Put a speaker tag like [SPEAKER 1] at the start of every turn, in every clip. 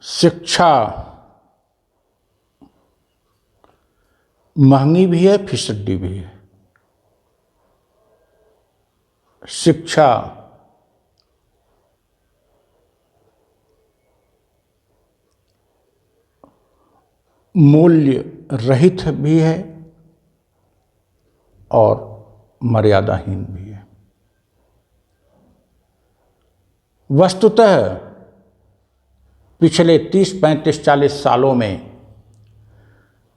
[SPEAKER 1] शिक्षा महंगी भी है, फिसड्डी भी है। शिक्षा मूल्य रहित भी है और मर्यादाहीन भी है। वस्तुतः पिछले 30, 35, 40 सालों में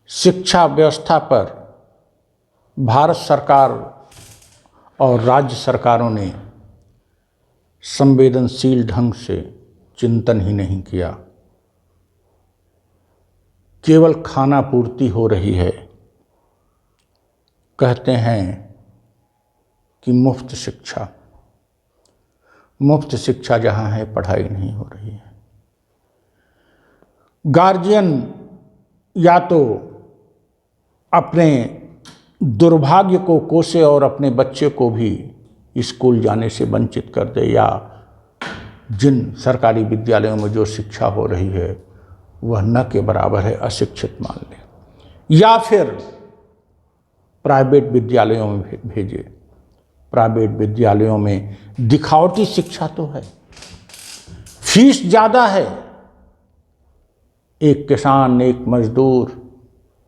[SPEAKER 1] शिक्षा व्यवस्था पर भारत सरकार और राज्य सरकारों ने संवेदनशील ढंग से चिंतन ही नहीं किया। केवल खाना पूर्ति हो रही है। कहते हैं कि मुफ्त शिक्षा जहाँ है पढ़ाई नहीं हो रही है। गार्जियन या तो अपने दुर्भाग्य को कोसे और अपने बच्चे को भी स्कूल जाने से वंचित कर दे, या जिन सरकारी विद्यालयों में जो शिक्षा हो रही है वह न के बराबर है, अशिक्षित मान ले, या फिर प्राइवेट विद्यालयों में भेजे। प्राइवेट विद्यालयों में दिखावटी शिक्षा तो है, फीस ज़्यादा है। एक किसान, एक मजदूर,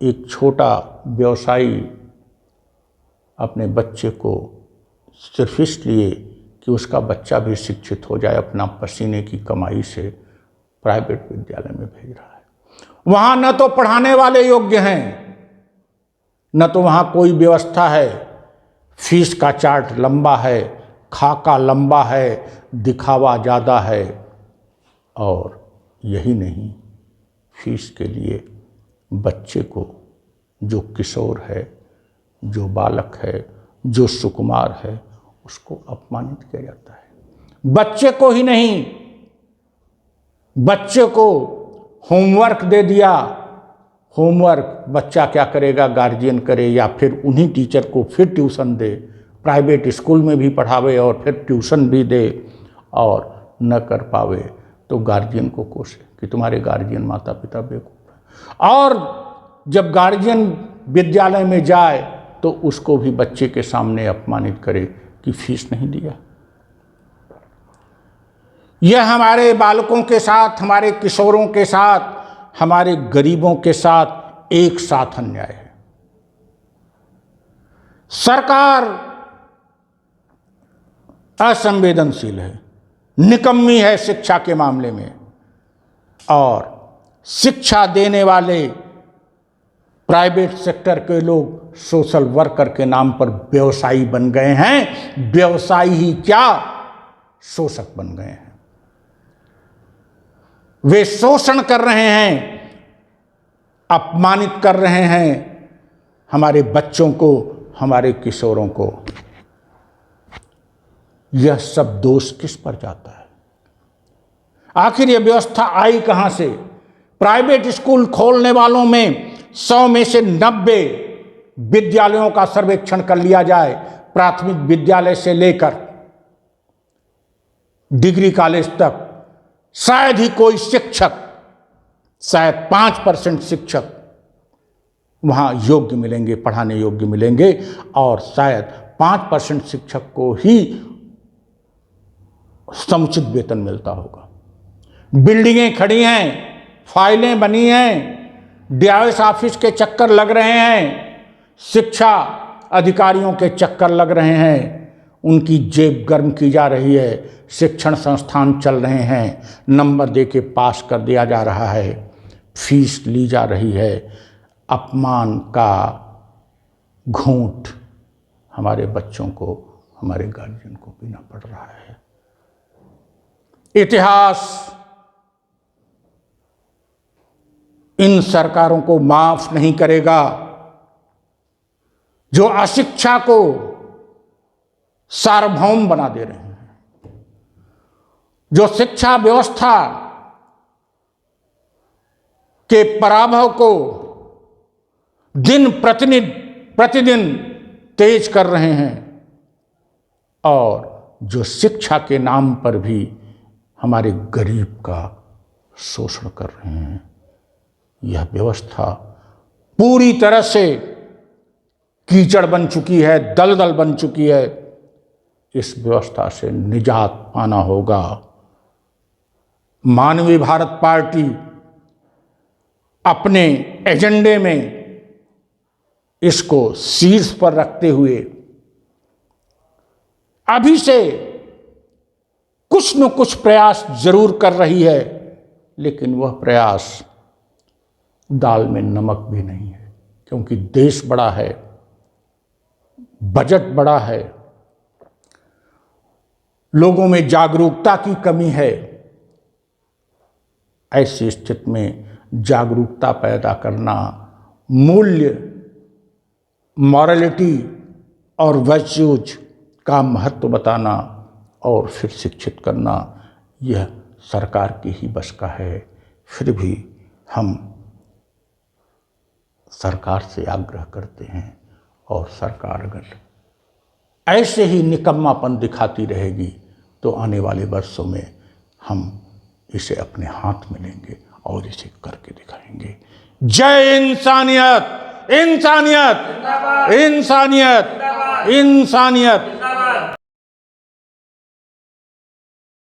[SPEAKER 1] एक छोटा व्यवसायी अपने बच्चे को सिर्फ इसलिए कि उसका बच्चा भी शिक्षित हो जाए, अपना पसीने की कमाई से प्राइवेट विद्यालय में भेज रहा है। वहाँ न तो पढ़ाने वाले योग्य हैं, न तो वहाँ कोई व्यवस्था है। फीस का चार्ट लंबा है, खाका लंबा है, दिखावा ज़्यादा है। और यही नहीं, फीस के लिए बच्चे को, जो किशोर है, जो बालक है, जो सुकुमार है, उसको अपमानित किया जाता है। बच्चे को ही नहीं, बच्चे को होमवर्क दे दिया। होमवर्क बच्चा क्या करेगा, गार्जियन करे, या फिर उन्हीं टीचर को फिर ट्यूशन दे, प्राइवेट स्कूल में भी पढ़ावे और फिर ट्यूशन भी दे, और न कर पावे तो गार्जियन को कोसे कि तुम्हारे गार्जियन माता पिता बेवकूफ़ हैं। और जब गार्जियन विद्यालय में जाए तो उसको भी बच्चे के सामने अपमानित करे कि फीस नहीं दिया। यह हमारे बालकों के साथ, हमारे किशोरों के साथ, हमारे गरीबों के साथ एक साथ अन्याय है। सरकार असंवेदनशील है, निकम्मी है शिक्षा के मामले में, और शिक्षा देने वाले प्राइवेट सेक्टर के लोग सोशल वर्कर के नाम पर व्यवसायी बन गए हैं। व्यवसायी ही क्या, शोषक बन गए हैं। वे शोषण कर रहे हैं, अपमानित कर रहे हैं हमारे बच्चों को, हमारे किशोरों को। यह सब दोष किस पर जाता है? आखिर यह व्यवस्था आई कहां से? प्राइवेट स्कूल खोलने वालों में 100 में से 90 विद्यालयों का सर्वेक्षण कर लिया जाए, प्राथमिक विद्यालय से लेकर डिग्री कॉलेज तक, शायद ही कोई शिक्षक, शायद 5% शिक्षक वहाँ योग्य मिलेंगे, पढ़ाने योग्य मिलेंगे, और शायद 5% शिक्षक को ही समुचित वेतन मिलता होगा। बिल्डिंगें खड़ी हैं, फाइलें बनी हैं, डीआईएस ऑफिस के चक्कर लग रहे हैं, शिक्षा अधिकारियों के चक्कर लग रहे हैं, उनकी जेब गर्म की जा रही है, शिक्षण संस्थान चल रहे हैं, नंबर दे के पास कर दिया जा रहा है, फीस ली जा रही है। अपमान का घूंट हमारे बच्चों को, हमारे गार्जियन को पीना पड़ रहा है। इतिहास इन सरकारों को माफ नहीं करेगा जो अशिक्षा को सार्वभौम बना दे रहे हैं, जो शिक्षा व्यवस्था के पराभव को दिन प्रतिदिन तेज कर रहे हैं, और जो शिक्षा के नाम पर भी हमारे गरीब का शोषण कर रहे हैं। यह व्यवस्था पूरी तरह से कीचड़ बन चुकी है, दलदल बन चुकी है। इस व्यवस्था से निजात पाना होगा। मानवीय भारत पार्टी अपने एजेंडे में इसको शीर्ष पर रखते हुए अभी से कुछ न कुछ प्रयास जरूर कर रही है, लेकिन वह प्रयास दाल में नमक भी नहीं है, क्योंकि देश बड़ा है, बजट बड़ा है, लोगों में जागरूकता की कमी है। ऐसी स्थिति में जागरूकता पैदा करना, मूल्य, मॉरलिटी और वर्च्यूज का महत्व बताना और फिर शिक्षित करना, यह सरकार की ही बस का है। फिर भी हम सरकार से आग्रह करते हैं, और सरकार अगर ऐसे ही निकम्मापन दिखाती रहेगी तो आने वाले वर्षों में हम इसे अपने हाथ में लेंगे और इसे करके दिखाएंगे। जय इंसानियत, इंसानियत, इंसानियत, इंसानियत।